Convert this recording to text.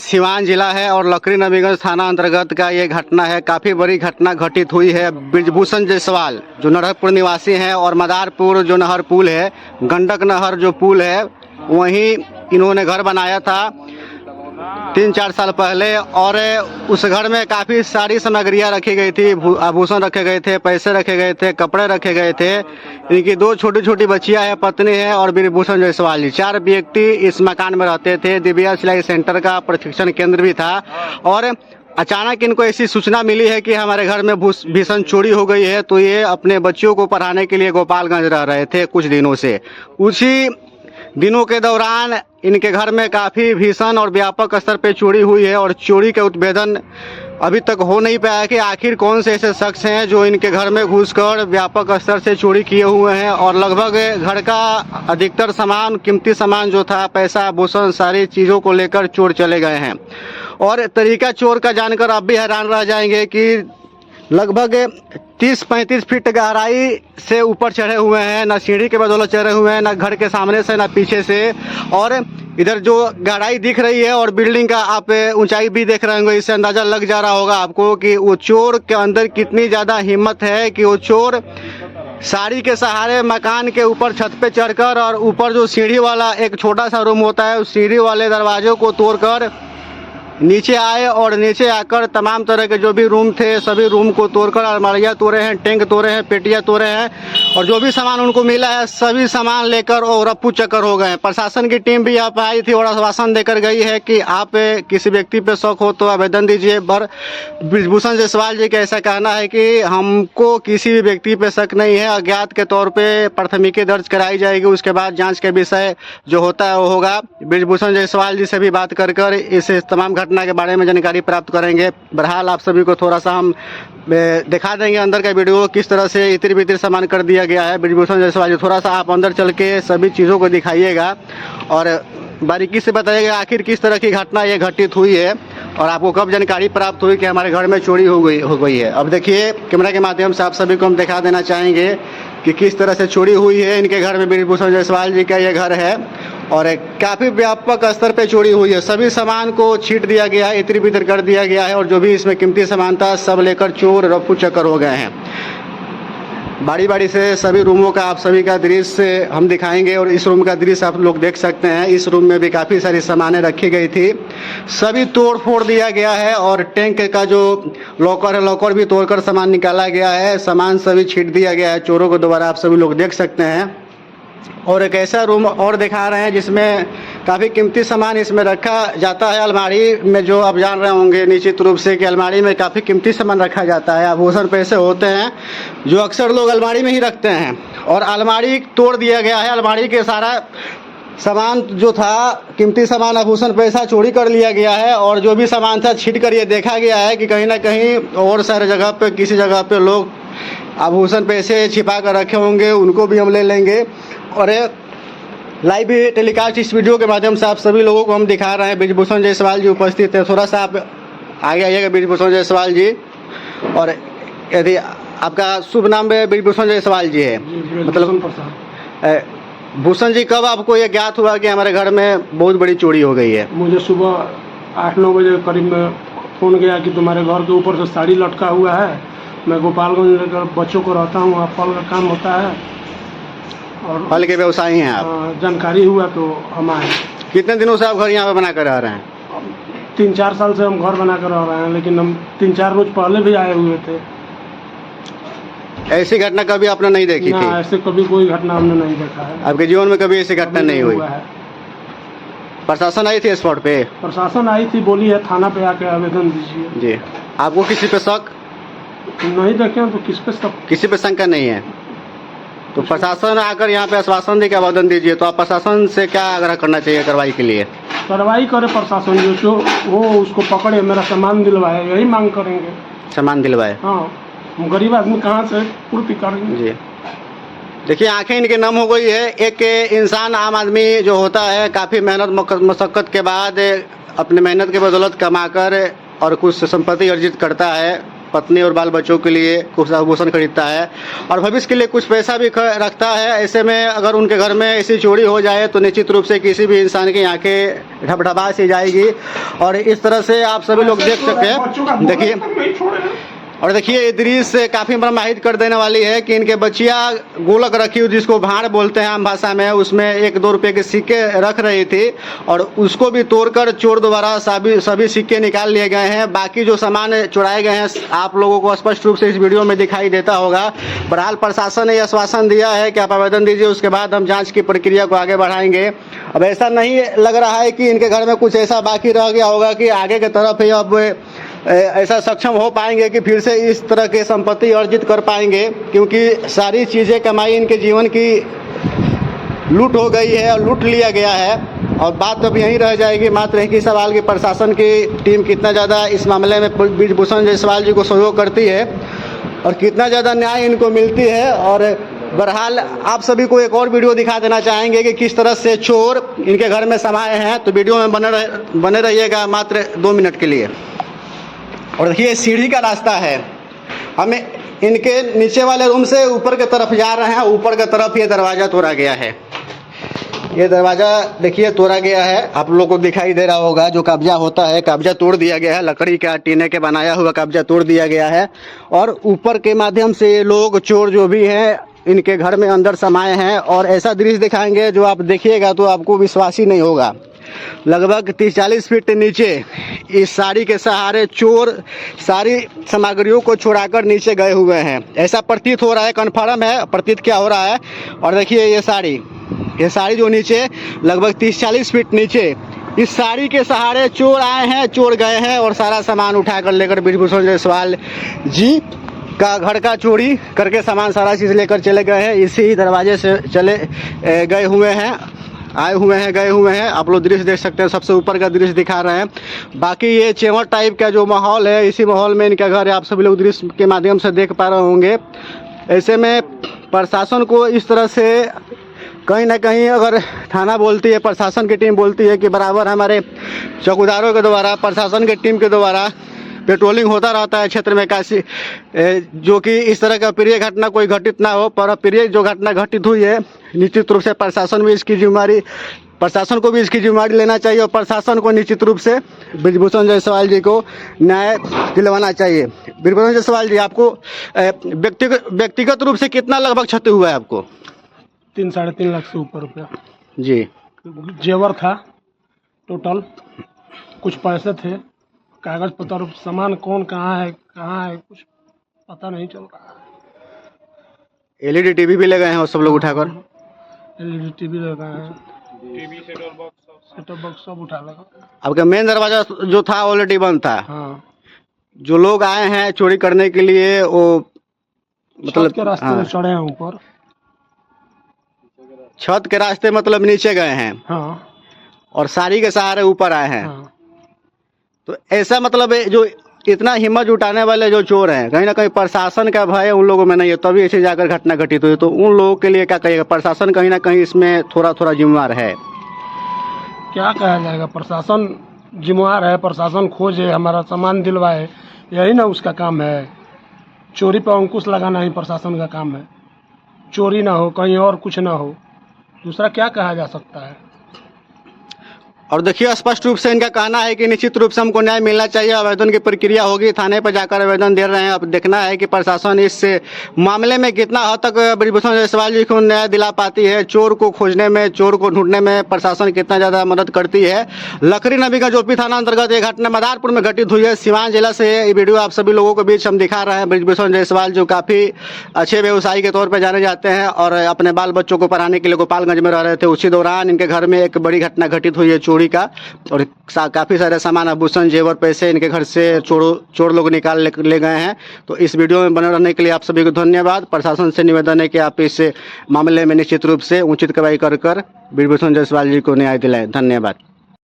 सिवान जिला है और लकड़ी नबीगंज थाना अंतर्गत का ये घटना है। काफ़ी बड़ी घटना घटित हुई है। ब्रिजभूषण जायसवाल जो नरहरपुर निवासी हैं और मदारपुर जो नहर पुल है, गंडक नहर जो पुल है, वहीं इन्होंने घर बनाया था 3-4 साल पहले और उस घर में काफ़ी सारी सामग्रियाँ रखी गई थी, आभूषण रखे गए थे, पैसे रखे गए थे, कपड़े रखे गए थे। इनकी 2 छोटी छोटी बच्चियाँ हैं, पत्नी है और ब्रिजभूषण जायसवाल जी। 4 व्यक्ति इस मकान में रहते थे। दिव्या सिलाई सेंटर का प्रशिक्षण केंद्र भी था और अचानक इनको ऐसी सूचना मिली है कि हमारे घर में भीषण चोरी हो गई है। तो ये अपने बच्चों को पढ़ाने के लिए गोपालगंज रह रहे थे कुछ दिनों से। उसी दिनों के दौरान इनके घर में काफ़ी भीषण और व्यापक स्तर पे चोरी हुई है और चोरी के उद्भेदन अभी तक हो नहीं पाया कि आखिर कौन से ऐसे शख्स हैं जो इनके घर में घुसकर व्यापक स्तर से चोरी किए हुए हैं। और लगभग घर का अधिकतर सामान, कीमती सामान जो था, पैसा, आभूषण, सारी चीज़ों को लेकर चोर चले गए हैं। और तरीका चोर का जानकर आप भी हैरान रह जाएंगे कि लगभग 30-35 फीट गहराई से ऊपर चढ़े हुए हैं। ना सीढ़ी के बदौलत चढ़े हुए हैं, ना घर के सामने से, ना पीछे से। और इधर जो गहराई दिख रही है और बिल्डिंग का आप ऊंचाई भी देख रहे होंगे, इससे अंदाज़ा लग जा रहा होगा आपको कि वो चोर के अंदर कितनी ज़्यादा हिम्मत है कि वो चोर साड़ी के सहारे मकान के ऊपर छत पे चढ़कर और ऊपर जो सीढ़ी वाला एक छोटा सा रूम होता है, उस सीढ़ी वाले दरवाजों को तोड़कर नीचे आए और नीचे आकर तमाम तरह के जो भी रूम थे सभी रूम को तोड़कर अलमारियाँ तोड़े हैं, टैंक तोड़े हैं, पेटियाँ तोड़े हैं और जो भी सामान उनको मिला है सभी सामान लेकर और रफ्फू चक्कर हो गए हैं। प्रशासन की टीम भी यहाँ पर आई थी और आश्वासन देकर गई है कि आप किसी व्यक्ति पे शक हो तो आवेदन दीजिए। पर ब्रिजभूषण जायसवाल जी का ऐसा कहना है कि हमको किसी भी व्यक्ति पे शक नहीं है, अज्ञात के तौर पर प्राथमिकी दर्ज कराई जाएगी, उसके बाद जाँच के विषय जो होता है वो होगा। ब्रिजभूषण जायसवाल जी से भी बात कर इस तमाम घटना के बारे में जानकारी प्राप्त करेंगे। बहरहाल आप सभी को थोड़ा सा हम दिखा देंगे अंदर का वीडियो, किस तरह से इतर बितर सामान कर दिया गया है। ब्रिजभूषण जायसवाल जी, थोड़ा सा आप अंदर चल के सभी चीज़ों को दिखाइएगा और बारीकी से बताइएगा आखिर किस तरह की घटना ये घटित हुई है और आपको कब जानकारी प्राप्त हुई कि हमारे घर में चोरी हो गई है। अब देखिए कैमरा के माध्यम से आप सभी को हम दिखा देना चाहेंगे कि किस तरह से चोरी हुई है। इनके घर में ब्रिजभूषण जायसवाल जी का ये घर है और काफ़ी व्यापक स्तर पे चोरी हुई है। सभी सामान को छीट दिया गया है, इतर बितर कर दिया गया है और जो भी इसमें कीमती सामान था सब लेकर चोर रफ्फू चक्कर हो गए हैं। बारी बारी से सभी रूमों का आप सभी का दृश्य हम दिखाएंगे और इस रूम का दृश्य आप लोग देख सकते हैं। इस रूम में भी काफ़ी सारी सामानें रखी गई थी, सभी तोड़ फोड़ दिया गया है और टैंक का जो लॉकर है, लॉकर भी तोड़कर सामान निकाला गया है। सामान सभी छीट दिया गया है चोरों को दोबारा, आप सभी लोग देख सकते हैं। और एक ऐसा रूम और दिखा रहे हैं जिसमें काफ़ी कीमती सामान इसमें रखा जाता है। अलमारी में जो आप जान रहे होंगे निश्चित रूप से कि अलमारी में काफ़ी कीमती सामान रखा जाता है, आभूषण पैसे होते हैं जो अक्सर लोग अलमारी में ही रखते हैं। और अलमारी तोड़ दिया गया है, अलमारी के सारा सामान जो था, कीमती सामान, आभूषण, पैसा चोरी कर लिया गया है और जो भी सामान था छीट कर ये देखा गया है कि कहीं ना कहीं और सारे जगह पे किसी जगह पे लोग आभूषण पैसे छिपा कर रखे होंगे, उनको भी हम ले लेंगे। और लाइव टेलीकास्ट इस वीडियो के माध्यम से आप सभी लोगों को हम दिखा रहे हैं। ब्रिजभूषण जायसवाल जी उपस्थित है, थोड़ा सा आप आगे आइएगा ब्रिजभूषण जायसवाल जी। और यदि आपका शुभ नाम ब्रिजभूषण जायसवाल जी है, मतलब भूषण जी, कब आपको ये ज्ञात हुआ कि हमारे घर में बहुत बड़ी चोरी हो गई है? मुझे सुबह 8-9 बजे करीब में फ़ोन गया कि तुम्हारे घर के ऊपर से साड़ी लटका हुआ है। मैं गोपालगंज लेकर बच्चों को रहता हूँ, वहाँ फल का काम होता है और फल के व्यवसायी हैं आप? जानकारी हुआ तो हम आए। कितने दिनों से आप घर यहाँ पे बना कर रह रहे हैं? 3-4 साल से हम घर बना कर रह रहे हैं, लेकिन हम 3-4 रोज पहले भी आए हुए थे। ऐसी घटना कभी आपने नहीं देखी थी? ऐसे कभी कोई घटना हमने नहीं देखा है। आपके जीवन में कभी ऐसी घटना नहीं हुई? प्रशासन आई थी स्पॉट पे? प्रशासन आई थी, बोली है थाना पे आके आवेदन दीजिए। जी, आपको किसी पे शक नहीं देखे तो किस पे शक? किसी पे शंका नहीं है? तो प्रशासन आकर यहाँ पे आश्वासन दे के आवेदन दीजिए। तो आप प्रशासन से क्या आग्रह करना चाहिए कार्रवाई के लिए? कार्रवाई करे प्रशासन, जो वो उसको पकड़े, मेरा सामान दिलवाए, यही मांग करेंगे। सामान दिलवाए? हाँ, हम गरीब आदमी कहाँ से पूर्ति करेंगे? जी, देखिए आंखें इनकी नम हो गई है। एक इंसान, आम आदमी जो होता है, काफ़ी मेहनत मशक्क़त के बाद अपने मेहनत के बदौलत कमाकर और कुछ संपत्ति अर्जित करता है, पत्नी और बाल बच्चों के लिए कुछ आभूषण खरीदता है और भविष्य के लिए कुछ पैसा भी रखता है। ऐसे में अगर उनके घर में ऐसी चोरी हो जाए तो निश्चित रूप से किसी भी इंसान की आंखें ढबढबा सी जाएगी। और इस तरह से आप सभी लोग देख सकते हैं, देखिए। और देखिए ये दृश्य काफ़ी मर्माहित कर देने वाली है कि इनके बच्चियाँ गोलक रखी हुई, जिसको भाड़ बोलते हैं आम भाषा में, उसमें 1-2 रुपये के सिक्के रख रही थी और उसको भी तोड़कर चोर द्वारा सभी सिक्के निकाल लिए गए हैं। बाकी जो सामान चुराए गए हैं आप लोगों को स्पष्ट रूप से इस वीडियो में दिखाई देता होगा। बहरहाल प्रशासन ने आश्वासन दिया है कि आप आवेदन दीजिए, उसके बाद हम जाँच की प्रक्रिया को आगे बढ़ाएंगे। अब ऐसा नहीं लग रहा है कि इनके घर में कुछ ऐसा बाकी रह गया होगा कि आगे की तरफ ही अब ऐसा सक्षम हो पाएंगे कि फिर से इस तरह की संपत्ति अर्जित कर पाएंगे, क्योंकि सारी चीज़ें कमाई इनके जीवन की लूट हो गई है और लूट लिया गया है। और बात अब यहीं रह जाएगी, मात्र एक ही सवाल कि प्रशासन की टीम कितना ज़्यादा इस मामले में ब्रिजभूषण जायसवाल जी को सहयोग करती है और कितना ज़्यादा न्याय इनको मिलती है। और बहरहाल आप सभी को एक और वीडियो दिखा देना चाहेंगे कि किस तरह से चोर इनके घर में समाये हैं, तो वीडियो में बने रहिएगा मात्र 2 मिनट के लिए। और देखिए सीढ़ी का रास्ता है, हमें इनके नीचे वाले रूम से ऊपर की तरफ जा रहे हैं। ऊपर की तरफ ये दरवाज़ा तोड़ा गया है, ये दरवाज़ा देखिए तोड़ा गया है, आप लोगों को दिखाई दे रहा होगा। जो कब्जा होता है, कब्जा तोड़ दिया गया है, लकड़ी का टीने के बनाया हुआ कब्जा तोड़ दिया गया है। और ऊपर के माध्यम से ये लोग चोर जो भी हैं इनके घर में अंदर समाये हैं। और ऐसा दृश्य दिखाएंगे जो आप देखिएगा तो आपको विश्वास ही नहीं होगा। लगभग 30-40 फीट नीचे इस साड़ी के सहारे चोर सारी सामग्रियों को छुड़ाकर नीचे गए हुए हैं, ऐसा प्रतीत हो रहा है। कन्फर्म है प्रतीत क्या हो रहा है। और देखिए ये साड़ी जो नीचे लगभग 30-40 फीट नीचे इस साड़ी के सहारे चोर आए हैं, चोर गए हैं और सारा सामान उठाकर लेकर ब्रिजभूषण जायसवाल जी का घर का चोरी करके सामान सारा चीज़ लेकर चले गए हैं। इसी दरवाजे से गए हुए हैं। आप लोग दृश्य देख सकते हैं, सबसे ऊपर का दृश्य दिखा रहे हैं। बाकी ये चेवर टाइप का जो माहौल है, इसी माहौल में इनका घर है, आप सभी लोग दृश्य के माध्यम से देख पा रहे होंगे। ऐसे में प्रशासन को इस तरह से कहीं ना कहीं अगर थाना बोलती है, प्रशासन की टीम बोलती है कि बराबर हमारे चौकीदारों के द्वारा, प्रशासन की टीम के द्वारा पेट्रोलिंग होता रहता है क्षेत्र में काशी, जो कि इस तरह का प्रिय घटना कोई घटित ना हो। पर प्रिय जो घटना घटित हुई है, निश्चित रूप से प्रशासन को भी इसकी जिम्मेदारी लेना चाहिए और प्रशासन को निश्चित रूप से ब्रिजभूषण जायसवाल जी को न्याय दिलवाना चाहिए। ब्रिजभूषण जायसवाल जी, आपको व्यक्तिगत रूप से कितना लगभग क्षति हुआ है आपको? 3-3.5 लाख से ऊपर रुपया जी। जेवर था टोटल, कुछ पैसे थे, कागज पत्र, सामान कौन कहाँ है कुछ पता नहीं चल रहा है। LED टीवी भी ले गए हैं और सब लोग उठाकर, LED टीवी लगा है, टीवी सेट बॉक्स सब उठा लगा। आपका मेन दरवाजा जो था ऑलरेडी बंद था। हाँ। जो लोग आए हैं चोरी करने के लिए वो मतलब के रास्ते में चढ़े हैं ऊपर, छत के रास्ते मतलब नीचे गए हैं। हाँ। और साड़ी के सहारे ऊपर आए हैं। हाँ। तो ऐसा मतलब जो इतना हिम्मत जुटाने वाले जो चोर हैं, कहीं ना कहीं प्रशासन का भय उन लोगों में नहीं है, तभी ऐसे जाकर घटना घटित हुई। तो उन लोगों के लिए क्या कहिएगा? प्रशासन कहीं ना कहीं इसमें थोड़ा जिम्मेवार है। क्या कहा जाएगा, प्रशासन जिम्मेवार है, प्रशासन खोजे, हमारा सामान दिलवाए, यही ना उसका काम है। चोरी पर अंकुश लगाना ही प्रशासन का काम है। चोरी ना हो, कहीं और कुछ ना हो, दूसरा क्या कहा जा सकता है। और देखिए स्पष्ट रूप से इनका कहना है कि निश्चित रूप से हमको न्याय मिलना चाहिए। आवेदन की प्रक्रिया होगी, थाने पर जाकर आवेदन दे रहे हैं। अब देखना है कि प्रशासन इस मामले में कितना हद तक ब्रिजभूषण जायसवाल जी को न्याय दिला पाती है। चोर को खोजने में, चोर को ढूंढने में प्रशासन कितना ज़्यादा मदद करती है। लकड़ी नबीगंज ओपी थाना अंतर्गत ये घटना मदारपुर में घटित हुई है, सिवान जिला से। ये वीडियो आप सभी लोगों के बीच हम दिखा रहे हैं। ब्रिजभूषण जायसवाल जो काफ़ी अच्छे व्यवसायी के तौर पर जाने जाते हैं और अपने बाल बच्चों को पढ़ाने के लिए गोपालगंज में रह रहे थे। उसी दौरान इनके घर में एक बड़ी घटना घटित हुई है चोरी का, और काफ़ी सारे सामान, आभूषण, जेवर, पैसे इनके घर से चोर लोग निकाल ले गए हैं। तो इस वीडियो में बने रहने के लिए आप सभी को धन्यवाद। प्रशासन से निवेदन है कि आप इस मामले में निश्चित रूप से उचित कार्रवाई कर ब्रिजभूषण जायसवाल जी को न्याय दिलाएं। धन्यवाद।